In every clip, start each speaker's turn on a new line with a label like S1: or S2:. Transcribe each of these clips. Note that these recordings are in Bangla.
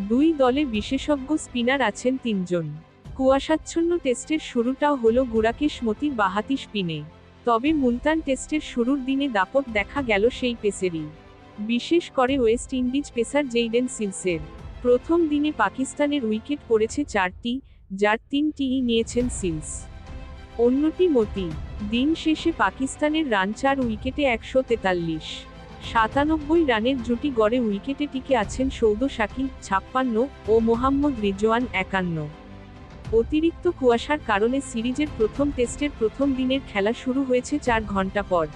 S1: দুই দলে বিশেষজ্ঞ স্পিনার আছেন 3 জন। কুয়াশাচ্ছন্ন টেস্টের শুরুটাও হলো গুরাকেশ মোতির বাঁহাতি স্পিনে। তবে মুলতান টেস্টের শুরুর দিনে দাপট দেখা গেল সেই পেসারই, বিশেষ করে ওয়েস্ট ইন্ডিজ পেসার জেইডেন সিলসের। প্রথম দিনে পাকিস্তানের উইকেট পড়েছে 4টি, যার 3টিই নিয়েছেন সিলস, অন্যটি মতি। দিন শেষে পাকিস্তানের রান 4 উইকেটে 143। 97 রানের জুটি গড়ে উইকেটে টিকে আছেন সৌদ শাকিল 56 ও মোহাম্মদ রিজওয়ান 51। অতিরিক্ত কুয়াশার কারণে সিরিজের প্রথম টেস্টের প্রথম দিনের খেলা শুরু হয়েছে 4 ঘন্টা পর।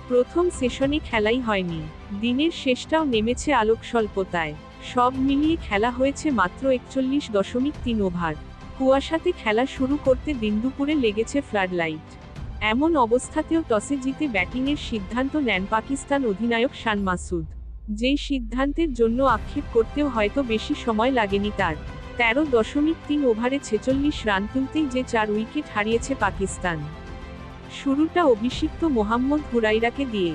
S1: প্রথম সেশনে খেলাই হয়নি, দিনের শেষটাও নেমেছে আলোক স্বল্পতায়। সব মিলিয়ে খেলা হয়েছে মাত্র 41.3 ওভার। কুয়াশাতে খেলা শুরু করতে দিনদুপুরে লেগেছে ফ্লাডলাইট। এমন অবস্থাতেও টসে জিতে ব্যাটিংয়ের সিদ্ধান্ত নেন পাকিস্তান অধিনায়ক শান মাসুদ, যেই সিদ্ধান্তের জন্য আক্ষেপ করতেও হয়তো বেশি সময় লাগেনি তার। 13.3 ওভারে 46 রান তুলতেই যে 4 উইকেট হারিয়েছে পাকিস্তান। শুরুটা অভিষিক্ত মোহাম্মদ হুরাইরাকে দিয়ে।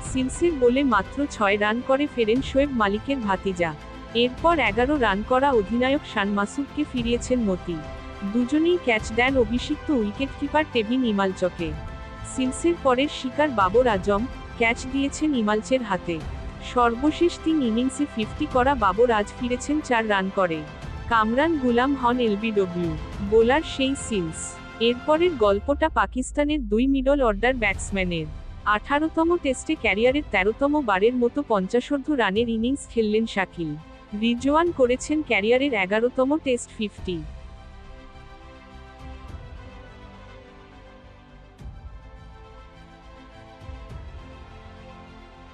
S1: সিলসের বলে মাত্র 6 রান করে ফেরেন শোয়েব মালিকের ভাতিজা। এরপর 11 রান করা অধিনায়ক শান মাসুদকে ফিরিয়েছেন মতি। দুজনেই ক্যাচ দেন অভিষিক্ত উইকেটকিপার টেভিন ইমালচকে। সিলসের পরের শিকার বাবর আজম ক্যাচ দিয়েছেন ইমালচের হাতে। সর্বশেষ 3 ইনিংসে 50 করা বাবর আজ ফিরেছেন 4 রান করে। কামরান গুলাম হন এলবিডব্লিউ, বোলার সেই সিলস। এরপরের গল্পটা পাকিস্তানের 2 মিডল অর্ডার ব্যাটসম্যানের। 18তম টেস্টে ক্যারিয়ারের 13তম বারের মতো 50 রানের ইনিংস খেললেন শাকিল। রিজওয়ান করেছেন ক্যারিয়ারের 11তম টেস্ট 50।